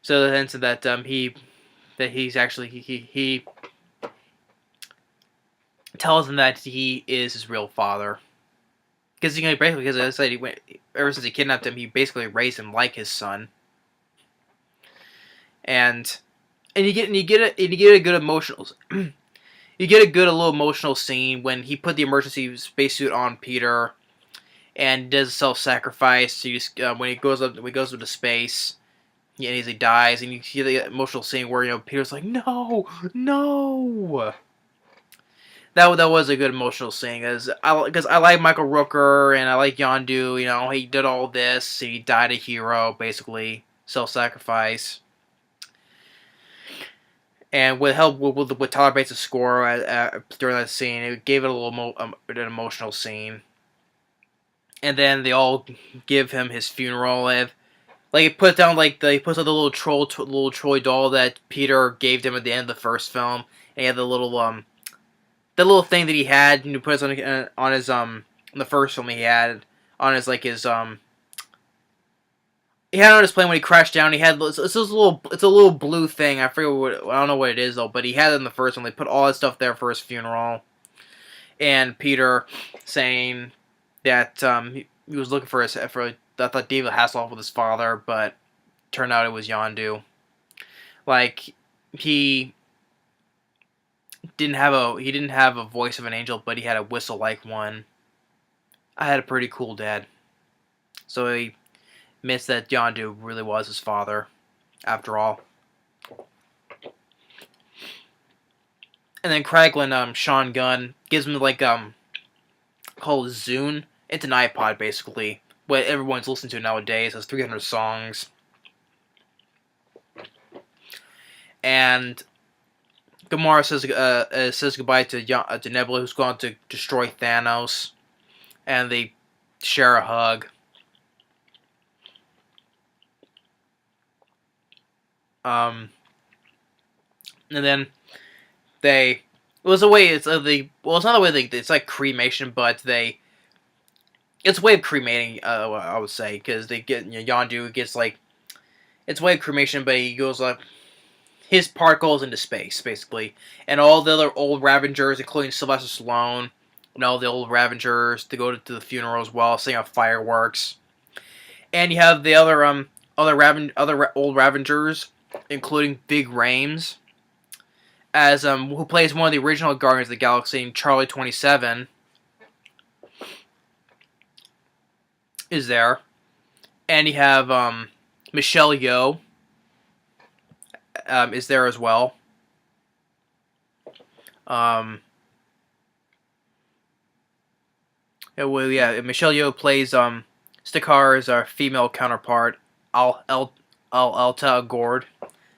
So the sense that he tells him that he is his real father. Because as I said, ever since he kidnapped him, he basically raised him like his son. And you get a good emotional you get a little emotional scene when he put the emergency spacesuit on Peter and does self-sacrifice. When he goes up into space, and he dies, and you see the emotional scene where Peter's like, no. That was a good emotional scene, because I like Michael Rooker and I like Yondu. He did all this. He died a hero, basically self-sacrifice. And with help with Tyler Bates' score during that scene, it gave it a little an emotional scene. And then they all give him his funeral. He puts out the little Troy doll that Peter gave him at the end of the first film. And he had the little thing that he had, and he puts on his in the first film he had on his he had it on his plane when he crashed down. He had it's a little blue thing. I don't know what it is though, but he had it in the first one. They put all that stuff there for his funeral, and Peter saying that he was looking for I thought David Hasselhoff was his father, but turned out it was Yondu. He didn't have a voice of an angel, but he had a whistle like one. I had a pretty cool dad, so he admits that Yondu really was his father, after all. And then Kraglin, Sean Gunn, gives him called Zune. It's an iPod, basically, what everyone's listening to nowadays. It has 300 songs. And Gamora says goodbye to Nebula, who's going to destroy Thanos, and they share a hug. And then it's not the way it's like cremation, but it's a way of cremating, I would say, because they get, Yondu gets it's a way of cremation, but he goes his part goes into space, basically, and all the other old Ravagers, including Sylvester Stallone, and all the old Ravagers, to go to the funeral as well, setting off fireworks, and you have the other old Ravagers, including Big Rames, as who plays one of the original Guardians of the Galaxy, Charlie 27, is there, and you have Michelle Yeoh is there as well. Michelle Yeoh plays Stakkar's female counterpart, Alta Gord.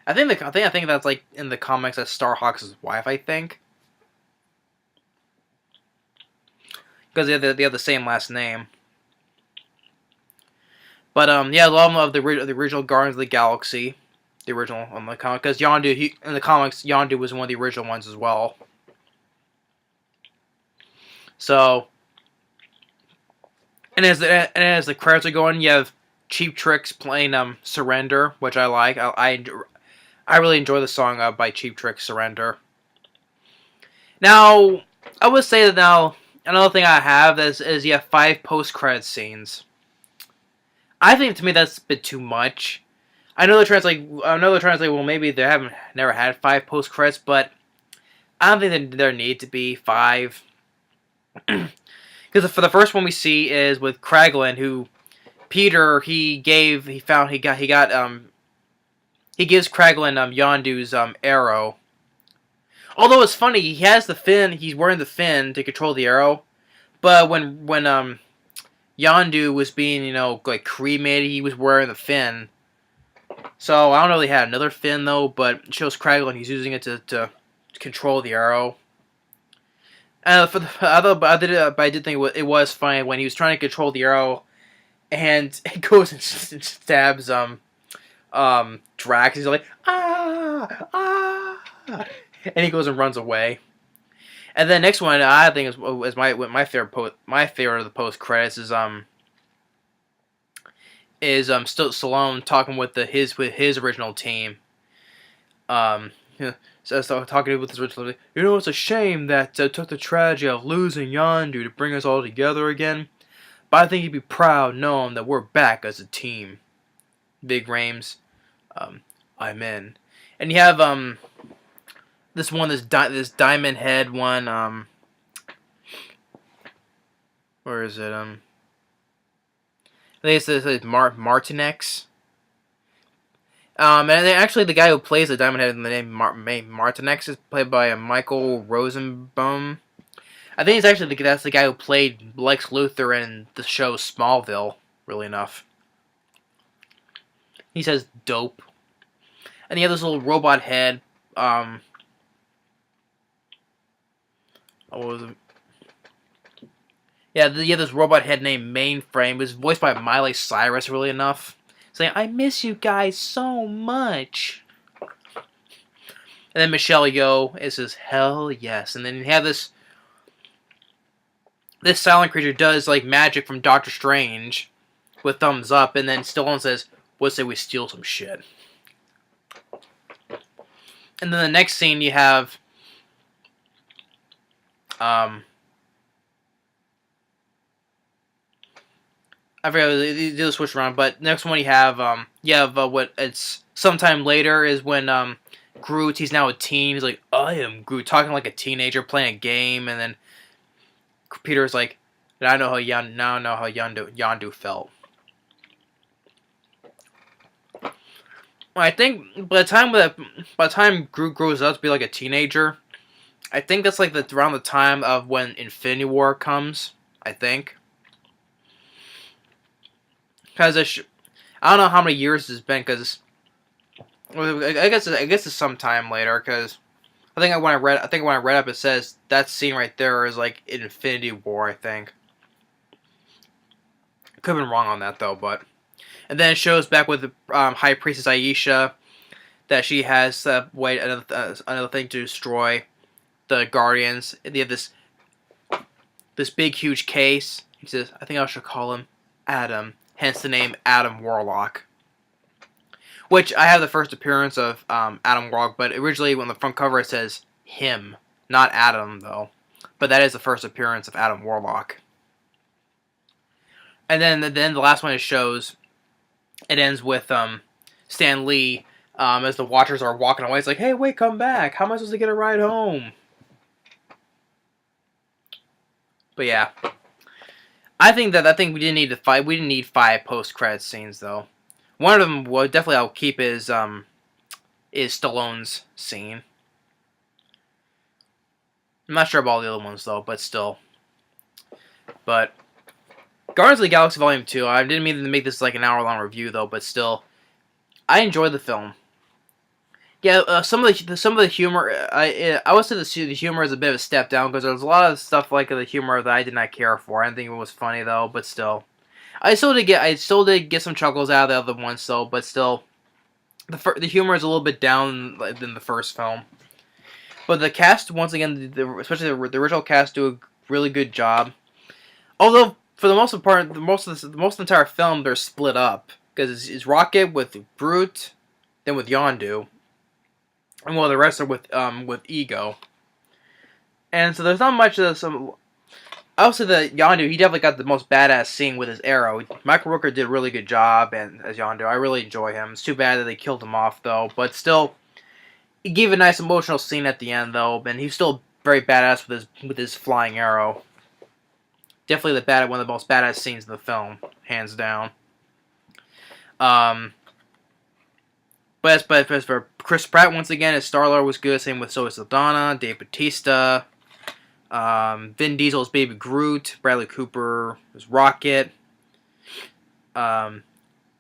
I think that's in the comics as Starhawk's wife. I think because they have the same last name. But a lot of the original Guardians of the Galaxy, the original on the comic, because Yondu in the comics, Yondu was one of the original ones as well. So, and as the credits are going, you have Cheap Tricks playing Surrender, which I like. I really enjoy the song by Cheap Tricks, Surrender. Now, I would say that another thing I have is you have 5 post-credit scenes. I think, to me, that's a bit too much. they're trying to say, well, maybe they haven't never had 5 post credits, but I don't think that there need to be 5. Because for the first one we see is with Kraglin, who Peter he gives Kraglin Yondu's arrow. Although it's funny, he has the fin. He's wearing the fin to control the arrow. But when Yondu was being like cremated, he was wearing the fin. So I don't know if they had another fin though, but it shows Kraglin he's using it to control the arrow. But I did think it was funny when he was trying to control the arrow, and it goes and stabs Drax. He's like and he goes and runs away. And then next one I think is my favorite of the post credits is still Stallone talking with his original team. So talking with his original team. It's a shame that it took the tragedy of losing Yondu to bring us all together again. But I think you'd be proud knowing that we're back as a team. Big Rames, I'm in. And you have this diamond head one. Where is it? I think it's Martinex. And actually, the guy who plays the Diamond Head in the name Martinex is played by Michael Rosenbaum. I think that's the guy who played Lex Luthor in the show Smallville. Really enough, he says dope, and you have this little robot head. What was it? Yeah, you have this robot head named Mainframe. It was voiced by Miley Cyrus. Really enough. Saying, I miss you guys so much. And then Michelle Yeoh says, hell yes. And then you have this silent creature does like magic from Doctor Strange with thumbs up, and then Stallone says, what say we steal some shit? And then the next scene you have I forgot they do the switch around, but next one you have what it's sometime later is when Groot, he's now a teen. He's like, I am Groot, talking like a teenager playing a game, and then Peter's like, I know how Yondu felt. I think by the time Groot grows up to be like a teenager, I think that's like around the time of when Infinity War comes. I think. Because I don't know how many years it's been. Because I guess it's sometime later. Because I think when I read up, it says that scene right there is like in Infinity War. I think. Could have been wrong on that though, but and then it shows back with the High Priestess Aisha that she has another thing to destroy the Guardians. And they have this big huge case. He says, I think I should call him Adam. Hence the name Adam Warlock. Which I have the first appearance of Adam Warlock, but originally on the front cover it says him, not Adam though. But that is the first appearance of Adam Warlock. And then the last one it shows, it ends with Stan Lee as the Watchers are walking away. It's like, hey, wait, come back. How am I supposed to get a ride home? But yeah. I think we didn't need we didn't need 5 post-credit scenes though. One of them definitely I'll keep is Stallone's scene. I'm not sure about all the other ones though, but still. But Guardians of the Galaxy Volume 2, I didn't mean to make this like an hour-long review though, but still, I enjoyed the film. Yeah, some of the humor, I would say the humor is a bit of a step down because there's a lot of stuff like the humor that I did not care for. I didn't think it was funny though, but still, I still did get some chuckles out of the other ones though, but still, the humor is a little bit down than the first film. But the cast, once again, especially the original cast, do a really good job. Although for the most part, the most of the entire film they're split up because it's Rocket with Groot, then with Yondu. And well, the rest are with Ego, and so there's not much of some. I would say that Yondu, he definitely got the most badass scene with his arrow. Michael Rooker did a really good job, and as Yondu, I really enjoy him. It's too bad that they killed him off, though. But still, he gave a nice emotional scene at the end, though, and he's still very badass with his flying arrow. Definitely one of the most badass scenes in the film, hands down. But as for Chris Pratt, once again, as Star-Lord was good. Same with Saldana, Dave Bautista, Vin Diesel's Baby Groot, Bradley Cooper was Rocket. Karen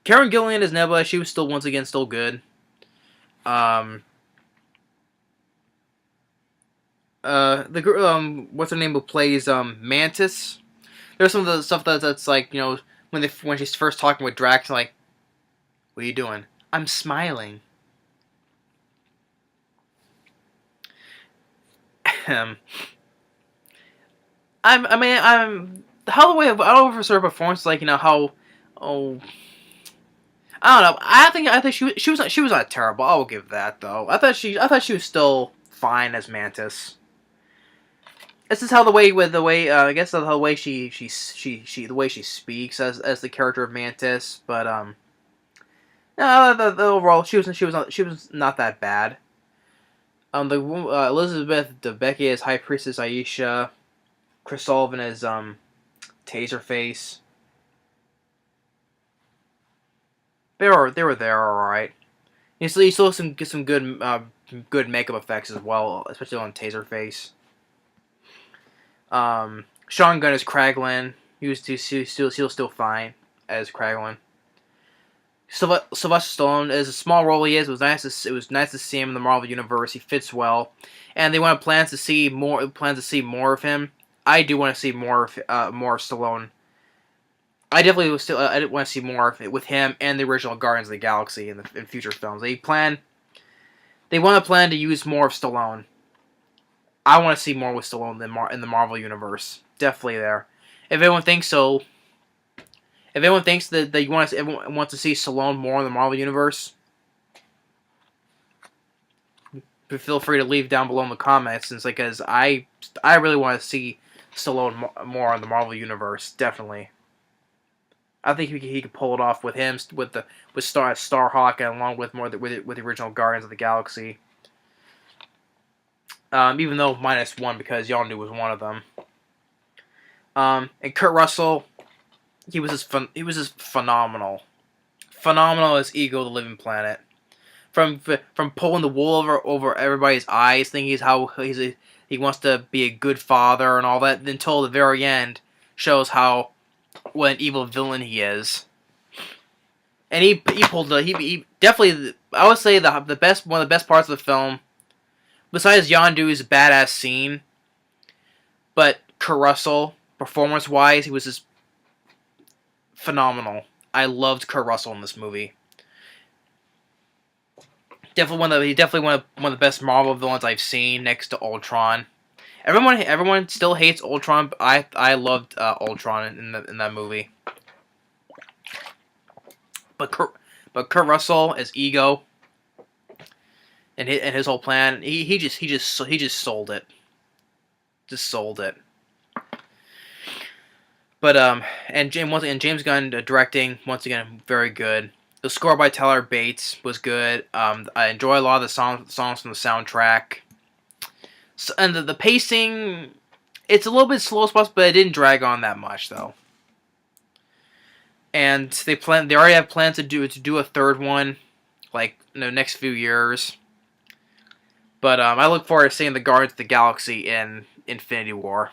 Gillan as Nebula, she was still once again still good. What's her name who plays Mantis? There's some of the stuff that's like, you know, when she's first talking with Drax, like, what are you doing? I'm smiling. I'm how the way I don't know if her performance, like, you know, how, oh, I don't know. I think she was not terrible. I will give that, though. I thought she was still fine as Mantis. This is how I guess the way the way she speaks as the character of Mantis, but no, the overall she was not that bad. The Elizabeth Debicki as High Priestess Aisha, Chris Sullivan as Taserface. They were there all right. You still get some good makeup effects as well, especially on Taserface. Sean Gunn as Kraglin. He was still fine as Kraglin. Sylvester Stallone, as a small role he is, it was nice to see him in the Marvel Universe. He fits well, and they want plans to see more of him. I do want to see more of Stallone. I definitely I want to see more of it with him and the original Guardians of the Galaxy in future films. They want to plan to use more of Stallone. I want to see more with Stallone in the Marvel Universe. Definitely there. If anyone thinks so, if anyone thinks that everyone wants to see Stallone more in the Marvel Universe, feel free to leave down below in the comments. Because I really want to see Stallone more in the Marvel Universe. Definitely. I think he could pull it off with him with Starhawk and along with the original Guardians of the Galaxy. Even though -1 because Yondu was one of them. And Kurt Russell, he was just phenomenal. Phenomenal as Ego, the Living Planet. From pulling the wool over everybody's eyes, thinking he wants to be a good father and all that, until the very end shows what an evil villain he is. And he definitely, I would say one of the best parts of the film, besides Yondu's badass scene, but Kurt Russell, performance-wise, he was just phenomenal. I loved Kurt Russell in this movie. Definitely one of the best Marvel villains I've seen, next to Ultron. Everyone still hates Ultron, but I loved Ultron in that movie. But Kurt Russell as Ego, and his whole plan, he just sold it. Just sold it. But and James Gunn directing, once again, very good. The score by Tyler Bates was good. I enjoy a lot of the songs from the soundtrack. So, and the pacing, it's a little bit slow spots, but it didn't drag on that much though. And they already have plans to do a third one, like in the next few years. But I look forward to seeing the Guardians of the Galaxy in Infinity War.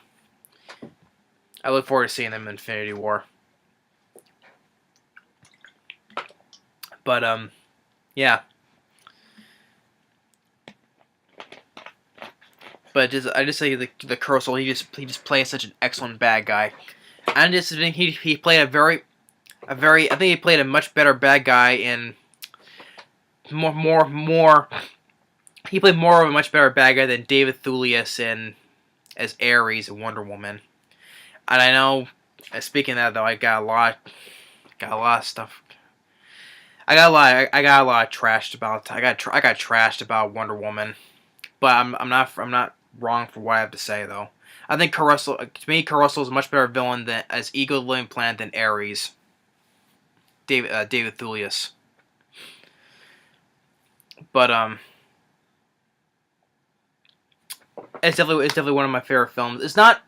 I look forward to seeing them in Infinity War. But yeah. But I just say the Cursor, he just plays such an excellent bad guy. I just think he played I think he played a much better bad guy in he played more of a much better bad guy than David Thewlis as Ares in Wonder Woman. And I know, speaking of that though, I got a lot of stuff. I got a lot trashed about. I got trashed about Wonder Woman, but I'm not wrong for what I have to say though. I think to me, Caruso is a much better villain than as Ego Living Planet than Ares. David Thewlis. But it's definitely one of my favorite films. It's not.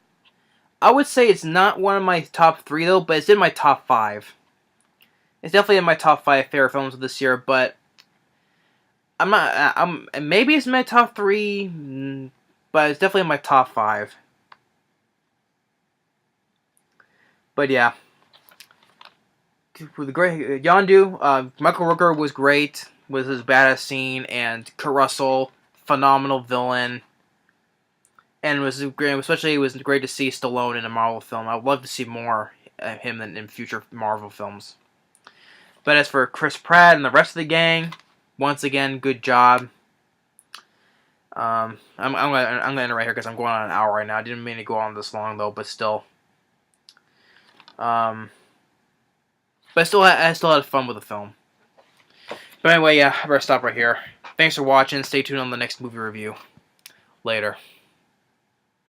I would say it's not one of my top 3 though, but it's in my top 5. It's definitely in my top 5 favorite films of this year. But I'm not. Maybe it's in my top 3, but it's definitely in my top 5. But yeah, with the great Yondu, Michael Rooker was great with his badass scene, and Kurt Russell, phenomenal villain. And it was great, especially it was great to see Stallone in a Marvel film. I would love to see more of him in future Marvel films. But as for Chris Pratt and the rest of the gang, once again, good job. I'm gonna end it right here because I'm going on an hour right now. I didn't mean to go on this long though, but still. But I still had fun with the film. But anyway, yeah, I better stop right here. Thanks for watching. Stay tuned on the next movie review. Later.